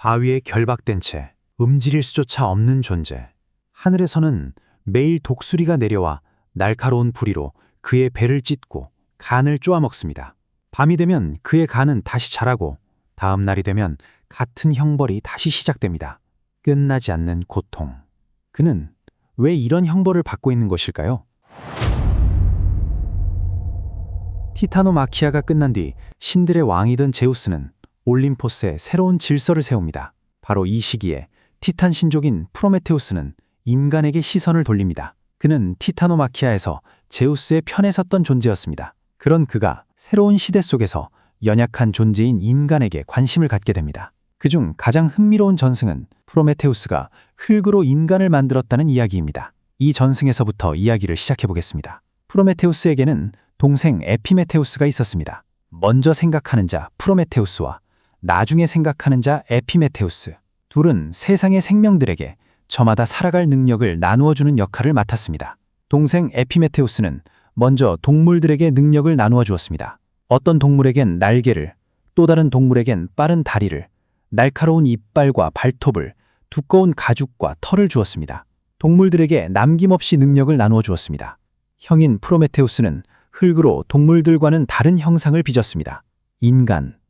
바위에 결박된 채 움직일 수조차 없는 존재. 하늘에서는 매일 독수리가 내려와 날카로운 부리로 그의 배를 찢고 간을 쪼아먹습니다. 밤이 되면 그의 간은 다시 자라고 다음 날이 되면 같은 형벌이 다시 시작됩니다. 끝나지 않는 고통. 그는 왜 이런 형벌을 받고 있는 것일까요? 티타노마키아가 끝난 뒤 신들의 왕이던 제우스는 올림포스에 새로운 질서를 세웁니다. 바로 이 시기에 티탄 신족인 프로메테우스는 인간에게 시선을 돌립니다. 그는 티타노마키아에서 제우스의 편에 섰던 존재였습니다. 그런 그가 새로운 시대 속에서 연약한 존재인 인간에게 관심을 갖게 됩니다. 그중 가장 흥미로운 전승은 프로메테우스가 흙으로 인간을 만들었다는 이야기입니다. 이 전승에서부터 이야기를 시작해 보겠습니다. 프로메테우스에게는 동생 에피메테우스가 있었습니다. 먼저 생각하는 자 프로메테우스와 나중에 생각하는 자 에피메테우스. 둘은 세상의 생명들에게 저마다 살아갈 능력을 나누어주는 역할을 맡았습니다. 동생 에피메테우스는 먼저 동물들에게 능력을 나누어 주었습니다. 어떤 동물에겐 날개를, 또 다른 동물에겐 빠른 다리를, 날카로운 이빨과 발톱을, 두꺼운 가죽과 털을 주었습니다. 동물들에게 남김없이 능력을 나누어 주었습니다. 형인 프로메테우스는 흙으로 동물들과는 다른 형상을 빚었습니다. 인간.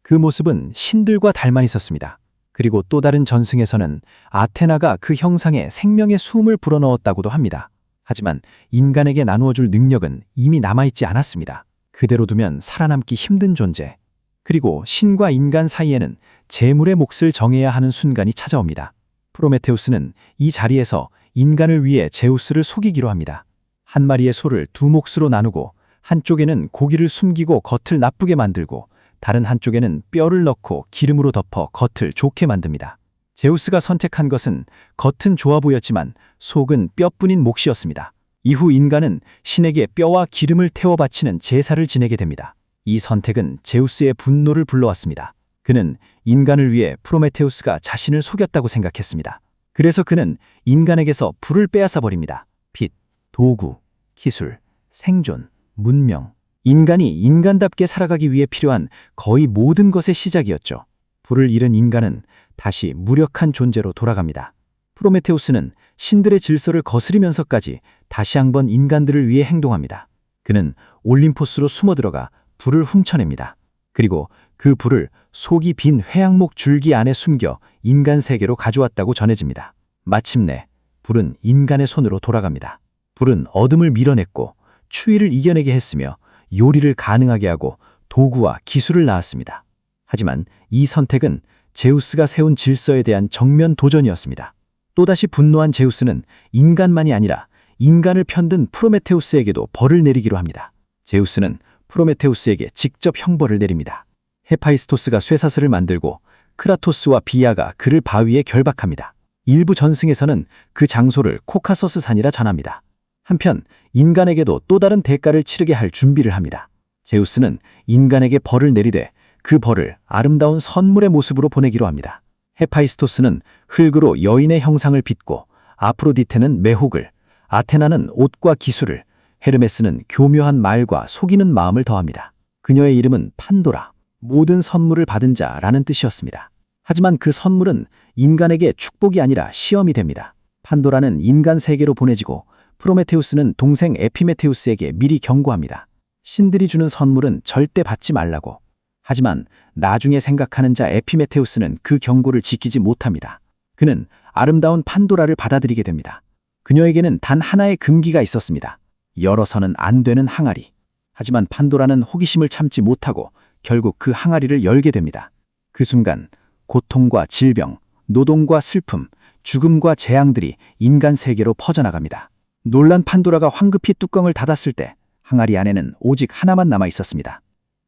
그 모습은 신들과 닮아 있었습니다. 그리고 또 다른 전승에서는 아테나가 그 형상에 생명의 숨을 불어넣었다고도 합니다. 하지만 인간에게 나누어 줄 능력은 이미 남아있지 않았습니다. 그대로 두면 살아남기 힘든 존재. 그리고 신과 인간 사이에는 재물의 몫을 정해야 하는 순간이 찾아옵니다. 프로메테우스는 이 자리에서 인간을 위해 제우스를 속이기로 합니다. 한 마리의 소를 두 몫으로 나누고 한쪽에는 고기를 숨기고 겉을 나쁘게 만들고 다른 한쪽에는 뼈를 넣고 기름으로 덮어 겉을 좋게 만듭니다. 제우스가 선택한 것은 겉은 좋아 보였지만 속은 뼈뿐인 몫이었습니다. 이후 인간은 신에게 뼈와 기름을 태워 바치는 제사를 지내게 됩니다. 이 선택은 제우스의 분노를 불러왔습니다. 그는 인간을 위해 프로메테우스가 자신을 속였다고 생각했습니다. 그래서 그는 인간에게서 불을 빼앗아 버립니다. 빛, 도구, 기술, 생존, 문명. 인간이 인간답게 살아가기 위해 필요한 거의 모든 것의 시작이었죠. 불을 잃은 인간은 다시 무력한 존재로 돌아갑니다. 프로메테우스는 신들의 질서를 거스리면서까지 다시 한번 인간들을 위해 행동합니다. 그는 올림포스로 숨어들어가 불을 훔쳐냅니다. 그리고 그 불을 속이 빈 회양목 줄기 안에 숨겨 인간 세계로 가져왔다고 전해집니다. 마침내 불은 인간의 손으로 돌아갑니다. 불은 어둠을 밀어냈고 추위를 이겨내게 했으며 요리를 가능하게 하고 도구와 기술을 낳았습니다. 하지만 이 선택은 제우스가 세운 질서에 대한 정면 도전이었습니다. 또다시 분노한 제우스는 인간만이 아니라 인간을 편든 프로메테우스에게도 벌을 내리기로 합니다. 제우스는 프로메테우스에게 직접 형벌을 내립니다. 헤파이스토스가 쇠사슬을 만들고 크라토스와 비아가 그를 바위에 결박합니다. 일부 전승에서는 그 장소를 코카서스 산이라 전합니다. 한편 인간에게도 또 다른 대가를 치르게 할 준비를 합니다. 제우스는 인간에게 벌을 내리되 그 벌을 아름다운 선물의 모습으로 보내기로 합니다. 헤파이스토스는 흙으로 여인의 형상을 빚고 아프로디테는 매혹을, 아테나는 옷과 기술을, 헤르메스는 교묘한 말과 속이는 마음을 더합니다. 그녀의 이름은 판도라, 모든 선물을 받은 자라는 뜻이었습니다. 하지만 그 선물은 인간에게 축복이 아니라 시험이 됩니다. 판도라는 인간 세계로 보내지고 프로메테우스는 동생 에피메테우스에게 미리 경고합니다. 신들이 주는 선물은 절대 받지 말라고. 하지만 나중에 생각하는 자 에피메테우스는 그 경고를 지키지 못합니다. 그는 아름다운 판도라를 받아들이게 됩니다. 그녀에게는 단 하나의 금기가 있었습니다. 열어서는 안 되는 항아리. 하지만 판도라는 호기심을 참지 못하고 결국 그 항아리를 열게 됩니다. 그 순간 고통과 질병, 노동과 슬픔, 죽음과 재앙들이 인간 세계로 퍼져나갑니다. 놀란 판도라가 황급히 뚜껑을 닫았을 때 항아리 안에는 오직 하나만 남아 있었습니다.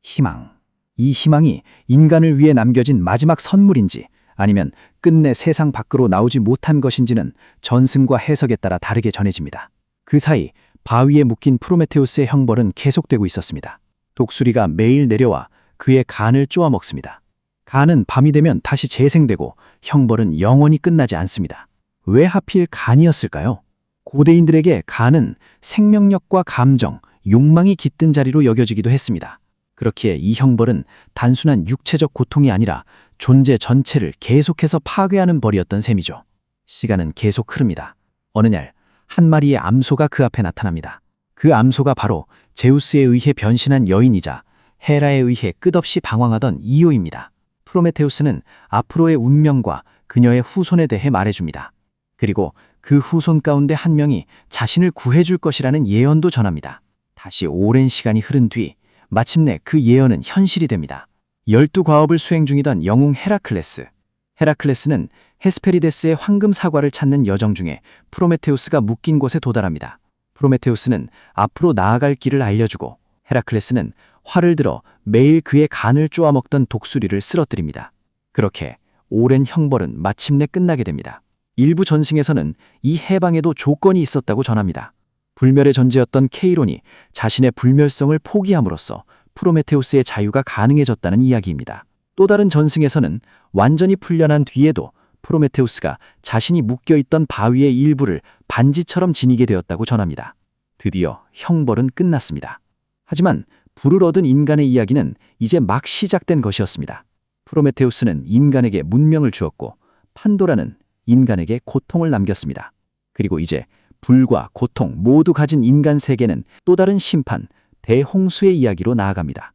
희망. 이 희망이 인간을 위해 남겨진 마지막 선물인지 아니면 끝내 세상 밖으로 나오지 못한 것인지는 전승과 해석에 따라 다르게 전해집니다. 그 사이 바위에 묶인 프로메테우스의 형벌은 계속되고 있었습니다. 독수리가 매일 내려와 그의 간을 쪼아 먹습니다. 간은 밤이 되면 다시 재생되고 형벌은 영원히 끝나지 않습니다. 왜 하필 간이었을까요? 고대인들에게 간은 생명력과 감정, 욕망이 깃든 자리로 여겨지기도 했습니다. 그렇기에 이 형벌은 단순한 육체적 고통이 아니라 존재 전체를 계속해서 파괴하는 벌이었던 셈이죠. 시간은 계속 흐릅니다. 어느 날 한 마리의 암소가 그 앞에 나타납니다. 그 암소가 바로 제우스에 의해 변신한 여인이자 헤라에 의해 끝없이 방황하던 이오입니다. 프로메테우스는 앞으로의 운명과 그녀의 후손에 대해 말해줍니다. 그리고 그 후손 가운데 한 명이 자신을 구해줄 것이라는 예언도 전합니다. 다시 오랜 시간이 흐른 뒤 마침내 그 예언은 현실이 됩니다. 12과업을 수행 중이던 영웅 헤라클레스. 헤라클레스는 헤스페리데스의 황금 사과를 찾는 여정 중에 프로메테우스가 묶인 곳에 도달합니다. 프로메테우스는 앞으로 나아갈 길을 알려주고 헤라클레스는 활을 들어 매일 그의 간을 쪼아먹던 독수리를 쓰러뜨립니다. 그렇게 오랜 형벌은 마침내 끝나게 됩니다. 일부 전승에서는 이 해방에도 조건이 있었다고 전합니다. 불멸의 존재였던 케이론이 자신의 불멸성을 포기함으로써 프로메테우스의 자유가 가능해졌다는 이야기입니다. 또 다른 전승에서는 완전히 풀려난 뒤에도 프로메테우스가 자신이 묶여있던 바위의 일부를 반지처럼 지니게 되었다고 전합니다. 드디어 형벌은 끝났습니다. 하지만 불을 얻은 인간의 이야기는 이제 막 시작된 것이었습니다. 프로메테우스는 인간에게 문명을 주었고 판도라는 인간에게 고통을 남겼습니다. 그리고 이제 불과 고통 모두 가진 인간 세계는 또 다른 심판, 대홍수의 이야기로 나아갑니다.